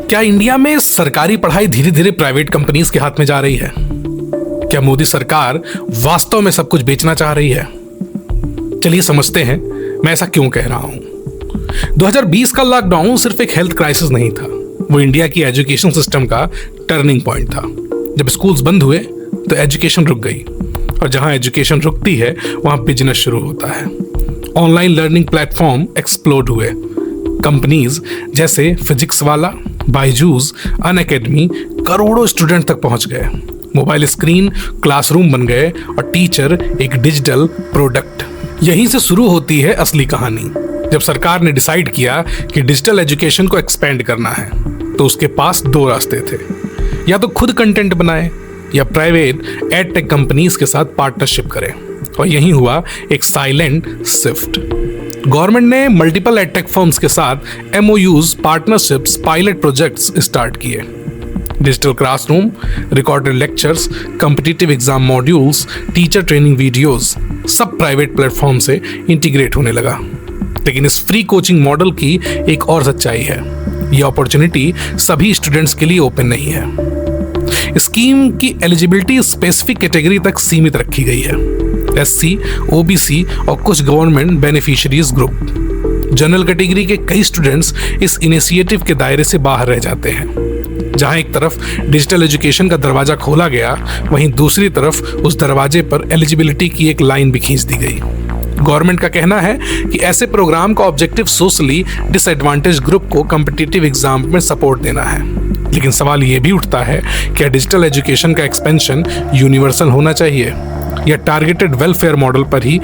क्या इंडिया में सरकारी पढ़ाई धीरे धीरे प्राइवेट कंपनीज के हाथ में जा रही है? क्या मोदी सरकार वास्तव में सब कुछ बेचना चाह रही है? चलिए समझते हैं मैं ऐसा क्यों कह रहा हूं। 2020 का लॉकडाउन सिर्फ एक हेल्थ क्राइसिस नहीं था, वो इंडिया की एजुकेशन सिस्टम का टर्निंग पॉइंट था। जब स्कूल्स बंद हुए तो एजुकेशन रुक गई, और जहां एजुकेशन रुकती है वहां बिजनेस शुरू होता है। ऑनलाइन लर्निंग प्लेटफॉर्म एक्सप्लोड हुए। कंपनीज जैसे फिजिक्स वाला, बायजूस, अनअकैडमी करोड़ों स्टूडेंट तक पहुंच गए। मोबाइल स्क्रीन क्लासरूम बन गए और टीचर एक डिजिटल प्रोडक्ट। यहीं से शुरू होती है असली कहानी। जब सरकार ने डिसाइड किया कि डिजिटल एजुकेशन को एक्सपेंड करना है, तो उसके पास दो रास्ते थे। या तो खुद कंटेंट बनाए या प्राइवेट एड टेक कंपनीज के साथ पार्टनरशिप करें। और यही हुआ एक साइलेंट शिफ्ट। गवर्नमेंट ने मल्टीपल एडटेक फर्म्स के साथ MoUs, partnerships, pilot projects start किए। Digital classroom, recorded lectures, competitive exam modules, teacher training videos सब प्राइवेट प्लेटफॉर्म से इंटीग्रेट होने लगा। लेकिन इस फ्री कोचिंग मॉडल की एक और सच्चाई है, यह अपॉर्चुनिटी सभी स्टूडेंट्स के लिए ओपन नहीं है। स्कीम की एलिजिबिलिटी स्पेसिफिक कैटेगरी तक सीमित रखी गई है, एससी, ओबीसी और कुछ government beneficiaries group. General category के कई स्टूडेंट्स इस इनिशिएटिव के दायरे से बाहर रह जाते हैं। जहां एक तरफ डिजिटल एजुकेशन का दरवाजा खोला गया, वहीं दूसरी तरफ उस दरवाजे पर एलिजिबिलिटी की एक लाइन भी खींच दी गई। गवर्नमेंट का कहना है कि ऐसे प्रोग्राम का ऑब्जेक्टिव सोशली डिसएडवांटेज ग्रुप को कॉम्पिटिटिव एग्जाम में सपोर्ट देना है। लेकिन सवाल ये भी उठता है, क्या डिजिटल एजुकेशन का एक्सपेंशन यूनिवर्सल होना चाहिए या टारगेटेड वेलफेयर मॉडल पर ही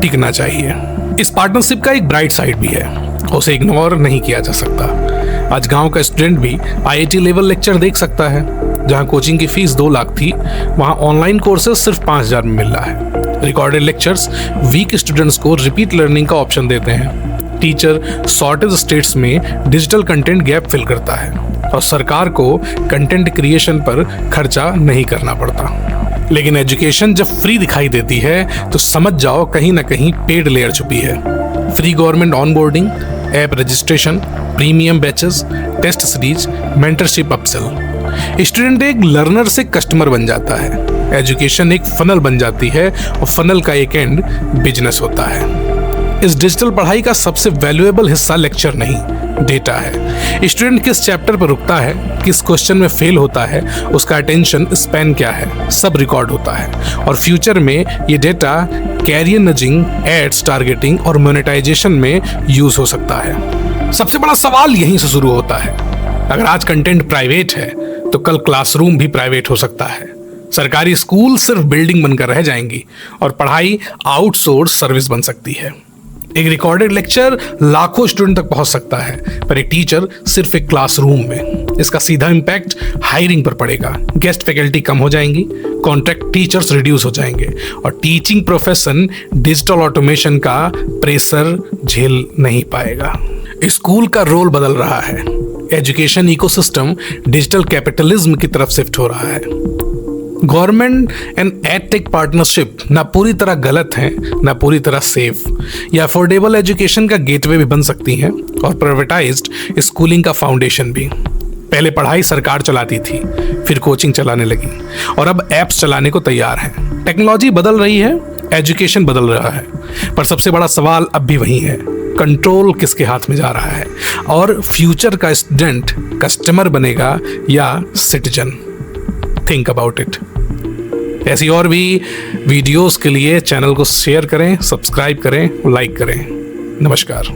टिकना चाहिए? इस पार्टनरशिप का एक ब्राइट साइड भी है, उसे इग्नोर नहीं किया जा सकता। आज गांव का स्टूडेंट भी आईआईटी लेवल लेक्चर देख सकता है। जहां कोचिंग की फीस 2 लाख थी, वहां ऑनलाइन कोर्सेज सिर्फ 5,000 में मिल रहा है। रिकॉर्डेड लेक्चर्स वीक स्टूडेंट्स को रिपीट लर्निंग का ऑप्शन देते हैं। टीचर शॉर्टेज स्टेट्स में डिजिटल कंटेंट गैप फिल करता है, और सरकार को कंटेंट क्रिएशन पर खर्चा नहीं करना पड़ता। लेकिन एजुकेशन जब फ्री दिखाई देती है तो समझ जाओ कहीं ना कहीं पेड लेयर छुपी है। Free government onboarding, app registration, premium batches, test series, mentorship upsell. Student एक लर्नर से कस्टमर बन जाता है। एजुकेशन एक फनल बन जाती है, और फनल का एक एंड बिजनेस होता है। इस डिजिटल पढ़ाई का सबसे वैल्यूएबल हिस्सा लेक्चर नहीं, डेटा है। स्टूडेंट किस चैप्टर पर रुकता है, किस क्वेश्चन में फेल होता है, उसका अटेंशन स्पैन क्या है, सब रिकॉर्ड होता है। और फ्यूचर में ये data career nudging, ads targeting और मोनेटाइजेशन में यूज हो सकता है। सबसे बड़ा सवाल यहीं से शुरू होता है। अगर आज कंटेंट प्राइवेट है तो कल क्लासरूम भी प्राइवेट हो सकता है। सरकारी स्कूल सिर्फ बिल्डिंग बनकर रह जाएंगी और पढ़ाई आउटसोर्स सर्विस बन सकती है। एक रिकॉर्डेड लेक्चर लाखों स्टूडेंट तक पहुंच सकता है, पर एक टीचर सिर्फ एक क्लासरूम में। इसका सीधा इम्पैक्ट हायरिंग पर पड़ेगा। गेस्ट फैकल्टी कम हो जाएंगी, कॉन्ट्रैक्ट टीचर्स रिड्यूस हो जाएंगे, और टीचिंग प्रोफेशन डिजिटल ऑटोमेशन का प्रेशर झेल नहीं पाएगा। स्कूल का रोल बदल रहा है। एजुकेशन इकोसिस्टम डिजिटल कैपिटलिज्म की तरफ शिफ्ट हो रहा है। गवर्नमेंट एंड एडटेक पार्टनरशिप ना पूरी तरह गलत है, ना पूरी तरह सेफ। ये अफोर्डेबल एजुकेशन का गेटवे भी बन सकती हैं, और प्राइवेटाइज्ड स्कूलिंग का फाउंडेशन भी। पहले पढ़ाई सरकार चलाती थी, फिर कोचिंग चलाने लगी, और अब ऐप्स चलाने को तैयार हैं। टेक्नोलॉजी बदल रही है, एजुकेशन बदल रहा है, पर सबसे बड़ा सवाल अब भी वही है, कंट्रोल किसके हाथ में जा रहा है? और फ्यूचर का स्टूडेंट कस्टमर बनेगा या सिटीजन? Think about it. ऐसी और भी वीडियोस के लिए चैनल को शेयर करें, सब्सक्राइब करें, लाइक करें। नमस्कार।